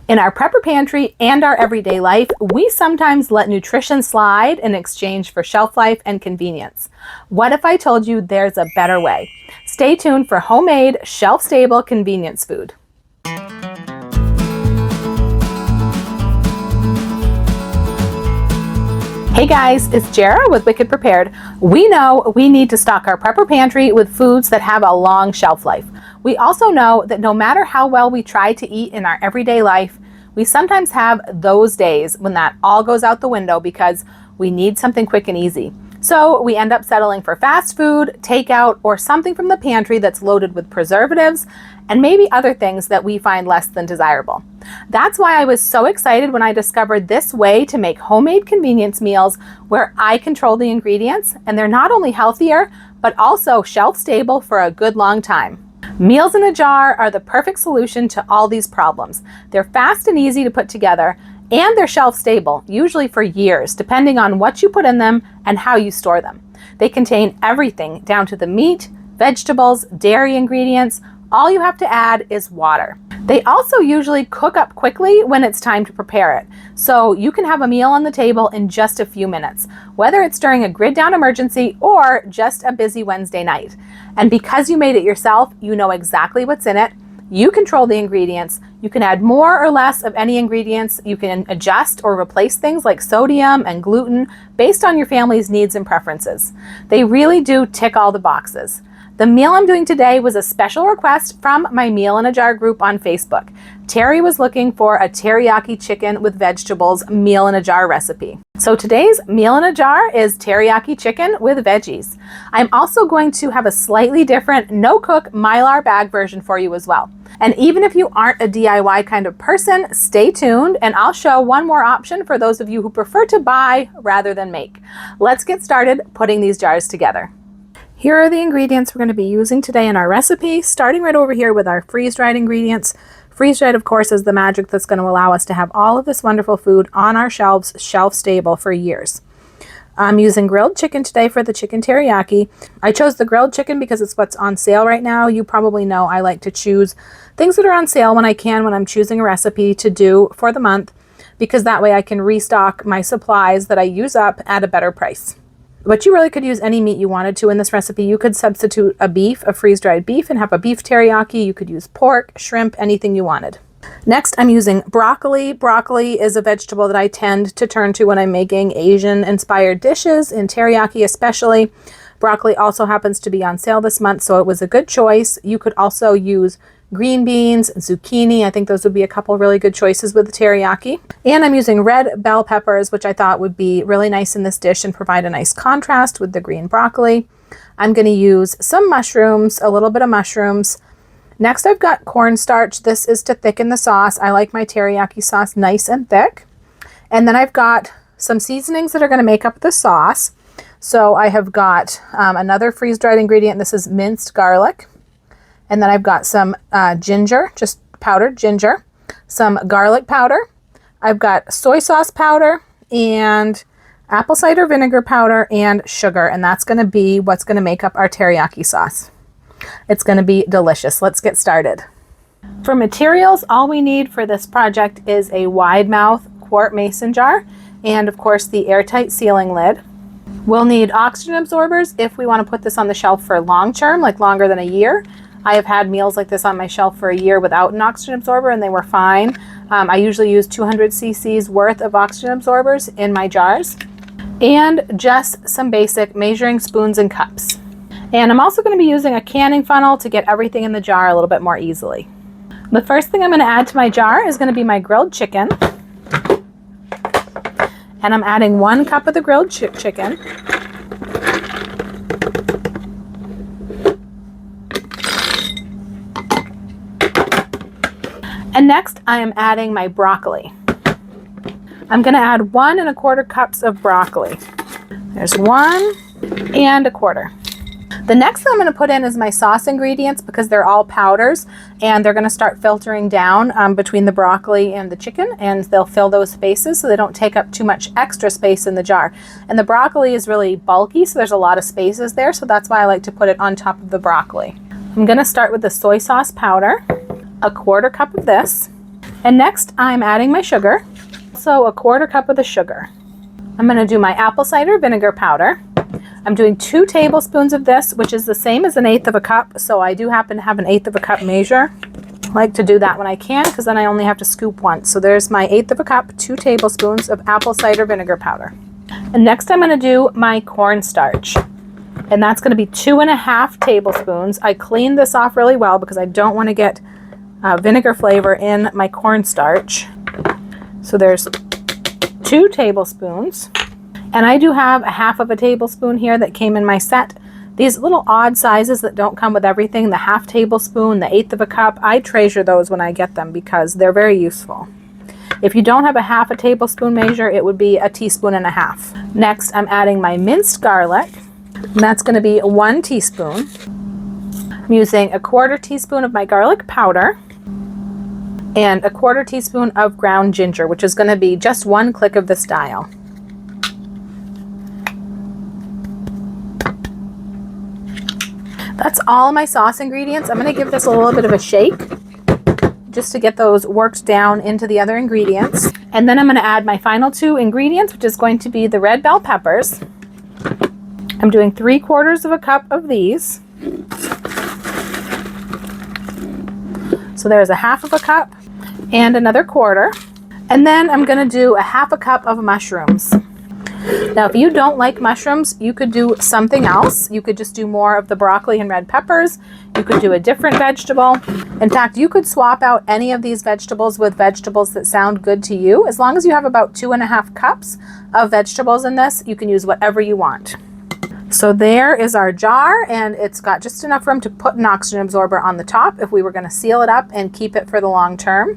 In our prepper pantry and our everyday life, we sometimes let nutrition slide in exchange for shelf life and convenience. What if I told you there's a better way? Stay tuned for homemade, shelf-stable convenience food. Hey guys, it's Jara with Wicked Prepared. We know we need to stock our prepper pantry with foods that have a long shelf life. We also know that no matter how well we try to eat in our everyday life, we sometimes have those days when that all goes out the window because we need something quick and easy. So we end up settling for fast food, takeout, or something from the pantry that's loaded with preservatives and maybe other things that we find less than desirable. That's why I was so excited when I discovered this way to make homemade convenience meals where I control the ingredients and they're not only healthier, but also shelf stable for a good long time. Meals in a jar are the perfect solution to all these problems. They're fast and easy to put together, and they're shelf stable, usually for years, depending on what you put in them and how you store them. They contain everything down to the meat, vegetables, dairy ingredients. All you have to add is water. They also usually cook up quickly when it's time to prepare it, so you can have a meal on the table in just a few minutes, whether it's during a grid down emergency or just a busy Wednesday night. And because you made it yourself, you know exactly what's in it. You control the ingredients. You can add more or less of any ingredients. You can adjust or replace things like sodium and gluten based on your family's needs and preferences. They really do tick all the boxes. The meal I'm doing today was a special request from my Meal in a Jar group on Facebook. Terry was looking for a teriyaki chicken with vegetables meal in a jar recipe. So today's meal in a jar is teriyaki chicken with veggies. I'm also going to have a slightly different no-cook Mylar bag version for you as well. And even if you aren't a DIY kind of person, stay tuned and I'll show one more option for those of you who prefer to buy rather than make. Let's get started putting these jars together. Here are the ingredients we're going to be using today in our recipe, starting right over here with our freeze-dried ingredients. Freeze-dried, of course, is the magic that's going to allow us to have all of this wonderful food on our shelves, shelf-stable for years. I'm using grilled chicken today for the chicken teriyaki. I chose the grilled chicken because it's what's on sale right now. You probably know I like to choose things that are on sale when I can, when I'm choosing a recipe to do for the month, because that way I can restock my supplies that I use up at a better price. But you really could use any meat you wanted to in this recipe. You could substitute a freeze-dried beef and have a beef teriyaki. You could use pork, shrimp, anything you wanted. Next, I'm using broccoli. Broccoli is a vegetable that I tend to turn to when I'm making Asian-inspired dishes, in teriyaki especially. Broccoli also happens to be on sale this month, so it was a good choice. You could also use green beans, zucchini. I think those would be a couple really good choices with the teriyaki. And I'm using red bell peppers, which I thought would be really nice in this dish and provide a nice contrast with the green broccoli. I'm going to use some mushrooms, a little bit of mushrooms. Next, I've got cornstarch. This is to thicken the sauce. I like my teriyaki sauce nice and thick. And then I've got some seasonings that are going to make up the sauce. So I have got another freeze-dried ingredient. This is minced garlic. And then I've got some ginger, just powdered ginger, some garlic powder. I've got soy sauce powder and apple cider vinegar powder and sugar. And that's going to be what's going to make up our teriyaki sauce. It's going to be delicious. Let's get started. For materials, all we need for this project is a wide mouth quart mason jar and of course the airtight sealing lid. We'll need oxygen absorbers if we want to put this on the shelf for long term, like longer than a year. I have had meals like this on my shelf for a year without an oxygen absorber and they were fine. I usually use 200 cc's worth of oxygen absorbers in my jars. And just some basic measuring spoons and cups. And I'm also going to be using a canning funnel to get everything in the jar a little bit more easily. The first thing I'm going to add to my jar is going to be my grilled chicken. And I'm adding 1 cup of the grilled chicken. And next I am adding my broccoli. I'm going to add 1 1/4 cups of broccoli. There's 1 1/4. The next thing I'm going to put in is my sauce ingredients because they're all powders and they're going to start filtering down between the broccoli and the chicken, and they'll fill those spaces so they don't take up too much extra space in the jar. And the broccoli is really bulky, so there's a lot of spaces there, so that's why I like to put it on top of the broccoli. I'm going to start with the soy sauce powder, 1/4 cup of this. And next I'm adding my sugar. So a 1/4 cup of the sugar. I'm going to do my apple cider vinegar powder. I'm doing 2 tablespoons of this, which is the same as 1/8 of a cup. So I do happen to have 1/8 of a cup measure. I like to do that when I can because then I only have to scoop once. So there's my 1/8 of a cup, 2 tablespoons of apple cider vinegar powder. And next I'm going to do my cornstarch. And that's going to be 2.5 tablespoons. I cleaned this off really well because I don't want to get vinegar flavor in my cornstarch. So there's 2 tablespoons. And I do have 1/2 tablespoon here that came in my set. These little odd sizes that don't come with everything, the 1/2 tablespoon, the 1/8 of a cup, I treasure those when I get them because they're very useful. If you don't have a 1/2 tablespoon measure, it would be 1.5 teaspoons. Next, I'm adding my minced garlic. And that's going to be 1 teaspoon. I'm using a 1/4 teaspoon of my garlic powder and a 1/4 teaspoon of ground ginger, which is going to be just 1 click of this dial. That's all my sauce ingredients. I'm going to give this a little bit of a shake just to get those worked down into the other ingredients. And then I'm going to add my final 2 ingredients, which is going to be the red bell peppers. I'm doing 3/4 of a cup of these. So there's a 1/2 of a cup and another 1/4. And then I'm going to do a 1/2 cup of mushrooms. Now, if you don't like mushrooms, you could do something else. You could just do more of the broccoli and red peppers. You could do a different vegetable. In fact, you could swap out any of these vegetables with vegetables that sound good to you. As long as you have about 2.5 cups of vegetables in this, you can use whatever you want. So there is our jar, and it's got just enough room to put an oxygen absorber on the top if we were going to seal it up and keep it for the long term.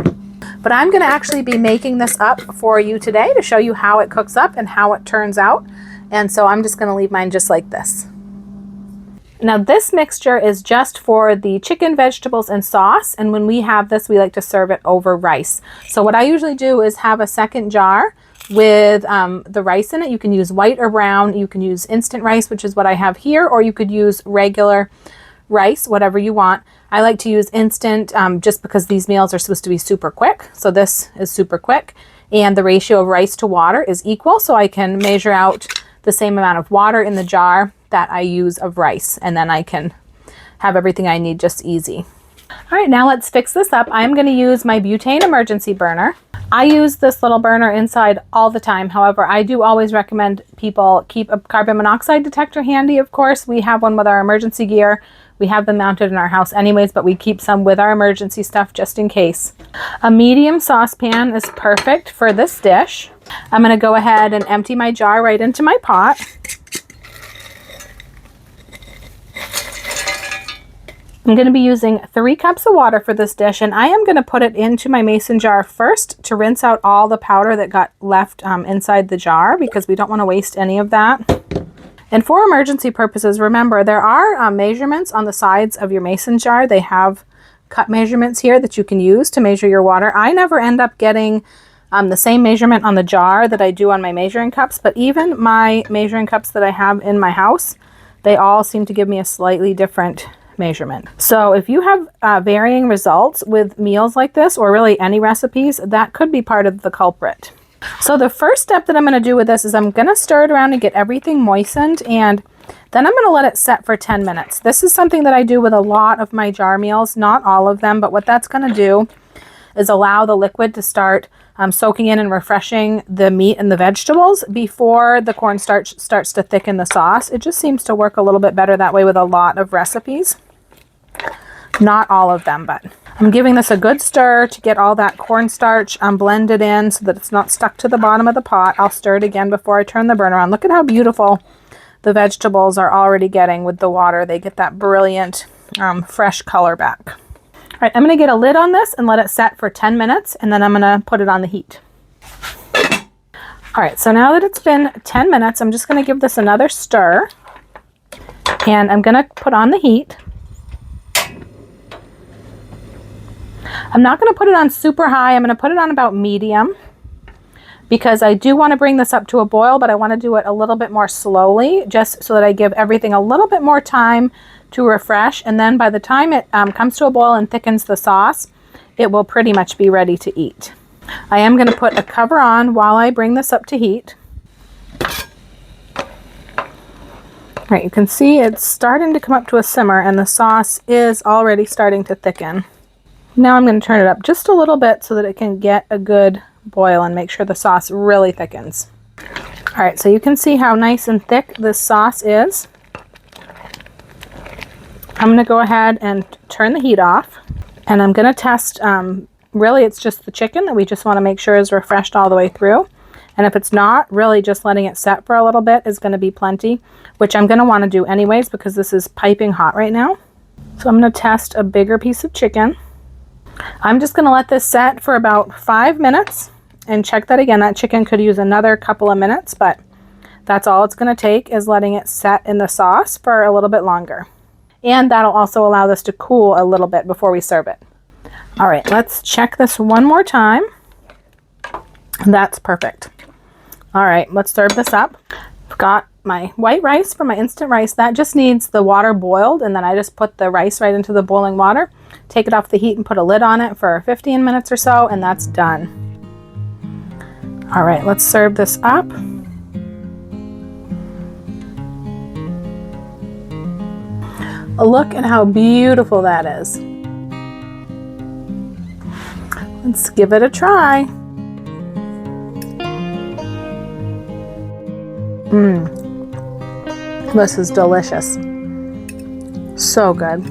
But I'm going to actually be making this up for you today to show you how it cooks up and how it turns out. And so I'm just going to leave mine just like this. Now this mixture is just for the chicken, vegetables, and sauce. And when we have this, we like to serve it over rice. So what I usually do is have a second jar with the rice in it. You can use white or brown. You can use instant rice, which is what I have here, or you could use regular rice, whatever you want. I like to use instant just because these meals are supposed to be super quick. So this is super quick, and the ratio of rice to water is equal. So I can measure out the same amount of water in the jar that I use of rice, and then I can have everything I need just easy. All right, now let's fix this up. I'm going to use my butane emergency burner. I use this little burner inside all the time. However, I do always recommend people keep a carbon monoxide detector handy. Of course, we have one with our emergency gear. We have them mounted in our house anyways, but we keep some with our emergency stuff just in case. A medium saucepan is perfect for this dish. I'm going to go ahead and empty my jar right into my pot. I'm going to be using 3 cups of water for this dish, and I am going to put it into my mason jar first to rinse out all the powder that got left inside the jar, because we don't want to waste any of that. And for emergency purposes, remember there are measurements on the sides of your mason jar. They have cup measurements here that you can use to measure your water. I never end up getting the same measurement on the jar that I do on my measuring cups, but even my measuring cups that I have in my house, they all seem to give me a slightly different measurement. So if you have varying results with meals like this, or really any recipes, that could be part of the culprit. So the first step that I'm going to do with this is I'm going to stir it around and get everything moistened, and then I'm going to let it set for 10 minutes. This is something that I do with a lot of my jar meals, not all of them, but what that's going to do is allow the liquid to start soaking in and refreshing the meat and the vegetables before the cornstarch starts to thicken the sauce. It just seems to work a little bit better that way with a lot of recipes. Not all of them, but I'm giving this a good stir to get all that cornstarch blended in so that it's not stuck to the bottom of the pot. I'll stir it again before I turn the burner on. Look at how beautiful the vegetables are already getting with the water. They get that brilliant fresh color back. All right, I'm going to get a lid on this and let it set for 10 minutes, and then I'm going to put it on the heat. All right, so now that it's been 10 minutes, I'm just going to give this another stir, and I'm going to put on the heat. I'm not going to put it on super high. I'm going to put it on about medium, because I do want to bring this up to a boil, but I want to do it a little bit more slowly, just so that I give everything a little bit more time to refresh. And then by the time it comes to a boil and thickens the sauce, it will pretty much be ready to eat. I am going to put a cover on while I bring this up to heat. All right, you can see it's starting to come up to a simmer and the sauce is already starting to thicken. Now I'm going to turn it up just a little bit so that it can get a good boil and make sure the sauce really thickens. All right, so you can see how nice and thick this sauce is. I'm going to go ahead and turn the heat off, and I'm going to test, really it's just the chicken that we just want to make sure is refreshed all the way through. And if it's not, really just letting it set for a little bit is going to be plenty, which I'm going to want to do anyways because this is piping hot right now. So I'm going to test a bigger piece of chicken. I'm just going to let this set for about 5 minutes and check that again. That chicken could use another couple of minutes, but that's all it's going to take is letting it set in the sauce for a little bit longer. And that'll also allow this to cool a little bit before we serve it. All right, let's check this one more time. That's perfect. All right, let's serve this up. I've got my white rice for my instant rice. That just needs the water boiled, and then I just put the rice right into the boiling water, take it off the heat and put a lid on it for 15 minutes or so, and that's done. All right, let's serve this up. Look at how beautiful that is. Let's give it a try. This is delicious. So good.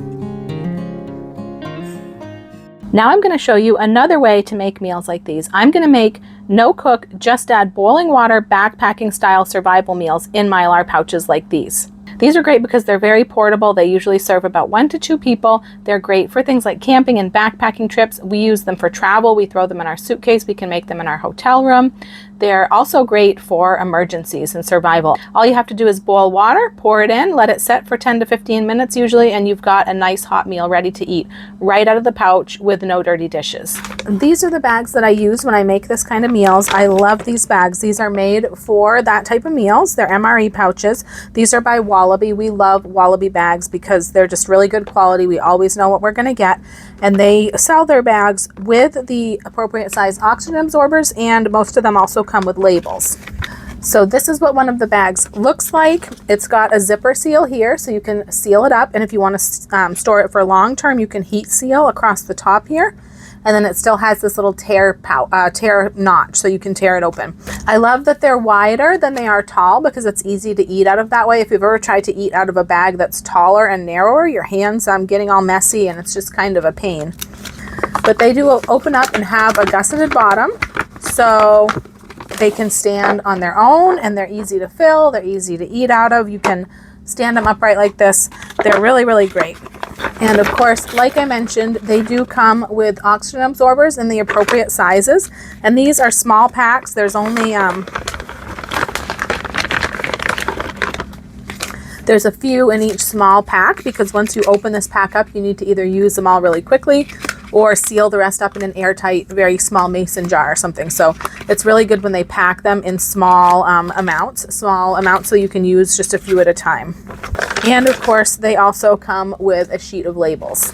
Now I'm going to show you another way to make meals like these. I'm going to make no cook, just add boiling water, backpacking style survival meals in Mylar pouches like these. These are great because they're very portable. They usually serve about 1 to 2 people. They're great for things like camping and backpacking trips. We use them for travel. We throw them in our suitcase. We can make them in our hotel room. They're also great for emergencies and survival. All you have to do is boil water, pour it in, let it set for 10 to 15 minutes usually, and you've got a nice hot meal ready to eat right out of the pouch with no dirty dishes. These are the bags that I use when I make this kind of meals. I love these bags. These are made for that type of meals. They're MRE pouches. These are by Wallaby. We love Wallaby bags because they're just really good quality. We always know what we're going to get. And they sell their bags with the appropriate size oxygen absorbers, and most of them also come with labels. So this is what one of the bags looks like. It's got a zipper seal here so you can seal it up, and if you want to store it for long term, you can heat seal across the top here. And then it still has this little tear notch so you can tear it open. I love that they're wider than they are tall because it's easy to eat out of that way. If you've ever tried to eat out of a bag that's taller and narrower, your hands getting all messy and it's just kind of a pain. But they do open up and have a gusseted bottom, so they can stand on their own and they're easy to fill, they're easy to eat out of. You can stand them upright like this. They're really, really great. And of course, like I mentioned, they do come with oxygen absorbers in the appropriate sizes. And these are small packs. There's only, there's a few in each small pack because once you open this pack up, you need to either use them all really quickly or seal the rest up in an airtight, very small mason jar or something. So it's really good when they pack them in small amounts so you can use just a few at a time. And of course, they also come with a sheet of labels.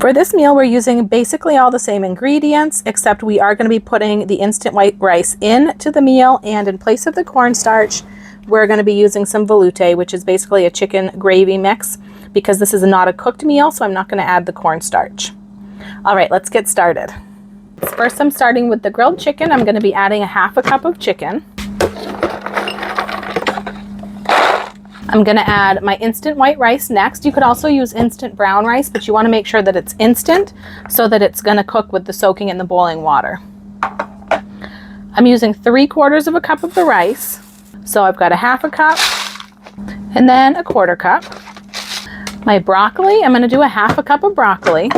For this meal, we're using basically all the same ingredients, except we are going to be putting the instant white rice into the meal, and in place of the cornstarch, we're going to be using some velouté, which is basically a chicken gravy mix, because this is not a cooked meal, so I'm not going to add the cornstarch. All right, let's get started. First, I'm starting with the grilled chicken. I'm going to be adding 1/2 cup of chicken. I'm going to add my instant white rice next. You could also use instant brown rice, but you want to make sure that it's instant so that it's going to cook with the soaking in the boiling water. I'm using 3/4 cup of the rice. So I've got 1/2 cup and then 1/4 cup. My broccoli, I'm going to do 1/2 cup of broccoli.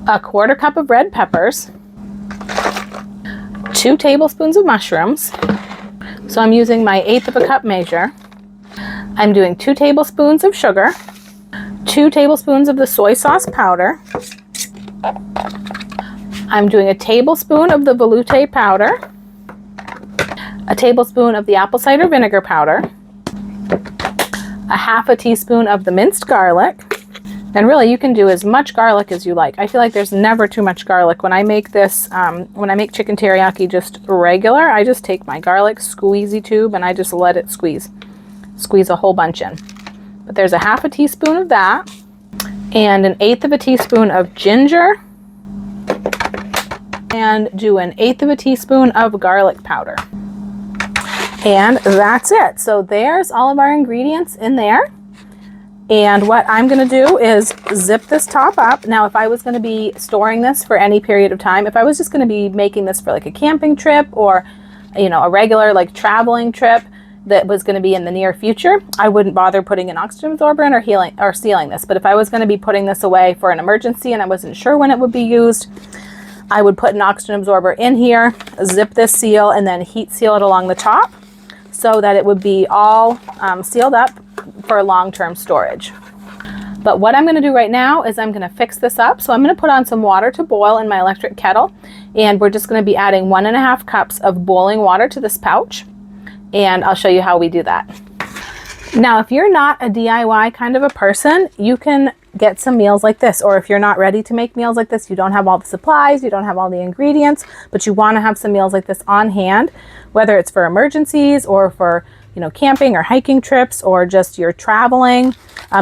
1/4 cup of red peppers, 2 tablespoons of mushrooms. So I'm using my 1/8 cup measure. I'm doing 2 tablespoons of sugar, 2 tablespoons of the soy sauce powder. I'm doing a tablespoon of the velouté powder, a tablespoon of the apple cider vinegar powder, 1/2 teaspoon of the minced garlic, And really, you can do as much garlic as you like. I feel like there's never too much garlic. When I make this, when I make chicken teriyaki just regular, I just take my garlic squeezy tube and I just let it squeeze a whole bunch in. But there's a half a teaspoon of that and an 1/8 of a teaspoon of ginger and do an 1/8 of a teaspoon of garlic powder. And that's it. So there's all of our ingredients in there. And what I'm going to do is zip this top up. Now, if I was going to be storing this for any period of time, if I was just going to be making this for like a camping trip or, you know, a regular like traveling trip that was going to be in the near future, I wouldn't bother putting an oxygen absorber in or sealing this. But if I was going to be putting this away for an emergency and I wasn't sure when it would be used, I would put an oxygen absorber in here, zip this seal, and then heat seal it along the top so that it would be all sealed up for long-term storage. But what I'm going to do right now is I'm going to fix this up. So I'm going to put on some water to boil in my electric kettle, and we're just going to be adding 1.5 cups of boiling water to this pouch, and I'll show you how we do that. Now, if you're not a DIY kind of a person, you can get some meals like this, or if you're not ready to make meals like this, you don't have all the supplies, you don't have all the ingredients, but you want to have some meals like this on hand, whether it's for emergencies or for, you know, camping or hiking trips or just you're traveling.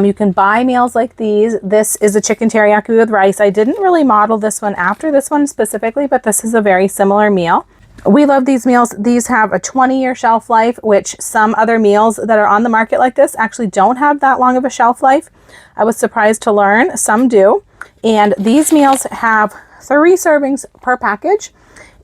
You can buy meals like these. This is a chicken teriyaki with rice. I didn't really model this one after this one specifically, but this is a very similar meal. We love these meals. These have a 20-year shelf life, which some other meals that are on the market like this actually don't have that long of a shelf life. I was surprised to learn some do. And these meals have 3 servings per package.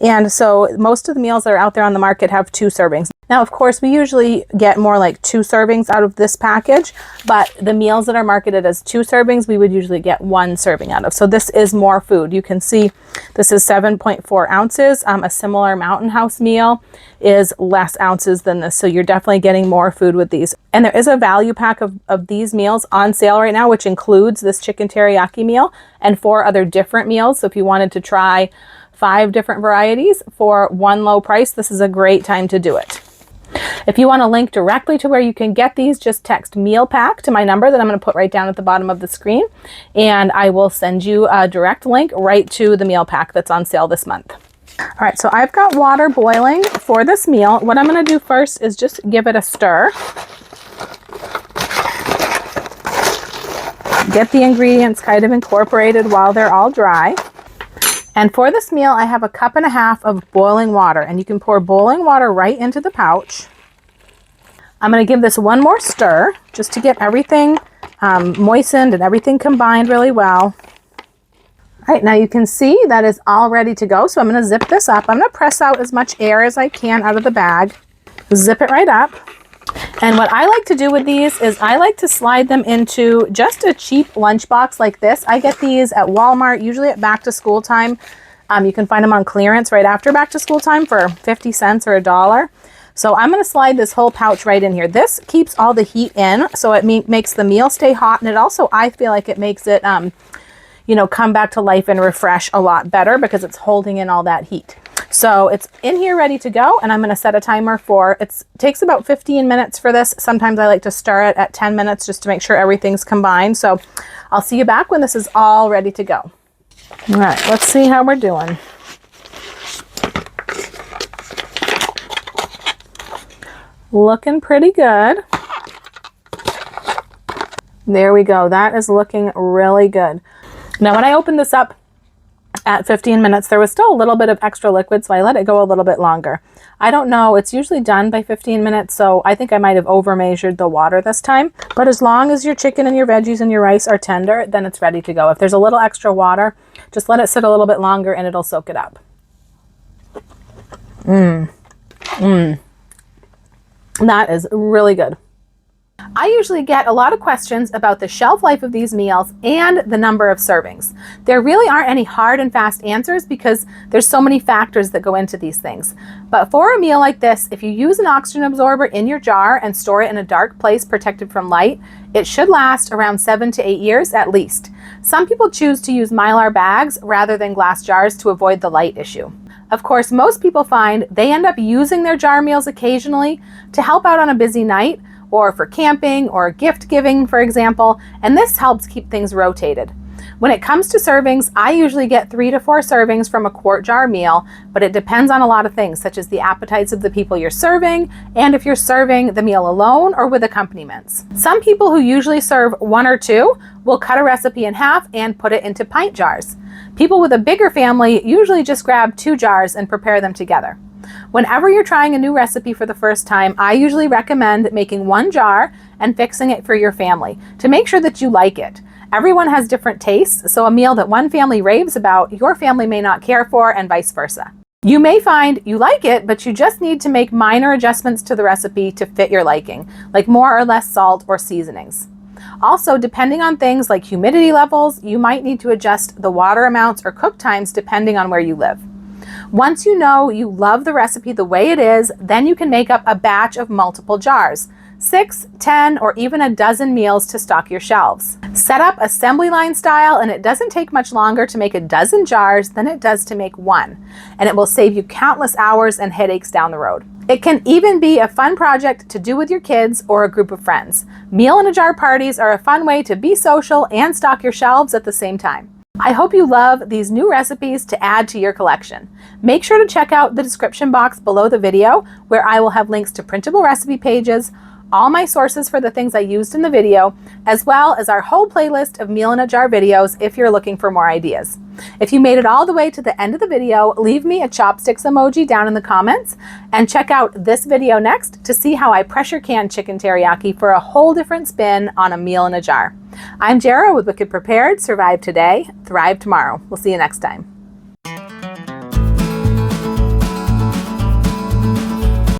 And so most of the meals that are out there on the market have 2 servings. Now, of course, we usually get more like 2 servings out of this package, but the meals that are marketed as 2 servings, we would usually get 1 serving out of. So this is more food. You can see this is 7.4 ounces. A similar Mountain House meal is less ounces than this. So you're definitely getting more food with these. And there is a value pack of these meals on sale right now, which includes this chicken teriyaki meal and 4 other different meals. So if you wanted to try 5 different varieties for one low price, this is a great time to do it. If you want a link directly to where you can get these, just text meal pack to my number that I'm going to put right down at the bottom of the screen, and I will send you a direct link right to the meal pack that's on sale this month. All right, so I've got water boiling for this meal. What I'm going to do first is just give it a stir. Get the ingredients kind of incorporated while they're all dry. And for this meal, I have 1.5 cups of boiling water, and you can pour boiling water right into the pouch. I'm going to give this one more stir just to get everything moistened and everything combined really well. All right, now you can see that is all ready to go. So I'm going to zip this up. I'm going to press out as much air as I can out of the bag. Zip it right up. And what I like to do with these is I like to slide them into just a cheap lunchbox like this. I get these at Walmart, usually at back to school time. You can find them on clearance right after back to school time for 50 cents or $1. So I'm going to slide this whole pouch right in here. This keeps all the heat in, so it makes the meal stay hot. And it also, I feel like it makes it, you know, come back to life and refresh a lot better because it's holding in all that heat. So it's in here ready to go, and I'm going to set a timer for, it takes about 15 minutes for this. Sometimes I like to stir it at 10 minutes just to make sure everything's combined. So I'll see you back when this is all ready to go. All right, let's see how we're doing. Looking pretty good. There we go. That is looking really good. Now, when I opened this up at 15 minutes, there was still a little bit of extra liquid, so I let it go a little bit longer. I don't know. It's usually done by 15 minutes, so I think I might have over measured the water this time. But as long as your chicken and your veggies and your rice are tender, then it's ready to go. If there's a little extra water, just let it sit a little bit longer and it'll soak it up. That is really good. I usually get a lot of questions about the shelf life of these meals and the number of servings. There really aren't any hard and fast answers because there's so many factors that go into these things. But for a meal like this, if you use an oxygen absorber in your jar and store it in a dark place protected from light, it should last around 7 to 8 years at least. Some people choose to use Mylar bags rather than glass jars to avoid the light issue. Of course, most people find they end up using their jar meals occasionally to help out on a busy night, or for camping or gift giving, for example, and this helps keep things rotated. When it comes to servings, I usually get 3 to 4 servings from a quart jar meal, but it depends on a lot of things, such as the appetites of the people you're serving, and if you're serving the meal alone or with accompaniments. Some people who usually serve 1 or 2 will cut a recipe in half and put it into pint jars. People with a bigger family usually just grab 2 jars and prepare them together. Whenever you're trying a new recipe for the first time, I usually recommend making 1 jar and fixing it for your family to make sure that you like it. Everyone has different tastes, so a meal that one family raves about, your family may not care for, and vice versa. You may find you like it, but you just need to make minor adjustments to the recipe to fit your liking, like more or less salt or seasonings. Also, depending on things like humidity levels, you might need to adjust the water amounts or cook times depending on where you live. Once you know you love the recipe the way it is, then you can make up a batch of multiple jars. 6, 10, or even a dozen meals to stock your shelves. Set up assembly line style, and it doesn't take much longer to make a dozen jars than it does to make 1, and it will save you countless hours and headaches down the road. It can even be a fun project to do with your kids or a group of friends. Meal in a jar parties are a fun way to be social and stock your shelves at the same time. I hope you love these new recipes to add to your collection. Make sure to check out the description box below the video, where I will have links to printable recipe pages, all my sources for the things I used in the video, as well as our whole playlist of meal in a jar videos if you're looking for more ideas. If you made it all the way to the end of the video, leave me a chopsticks emoji down in the comments, and check out this video next to see how I pressure can chicken teriyaki for a whole different spin on a meal in a jar. I'm Jara with Wicked Prepared. Survive today, thrive tomorrow. We'll see you next time.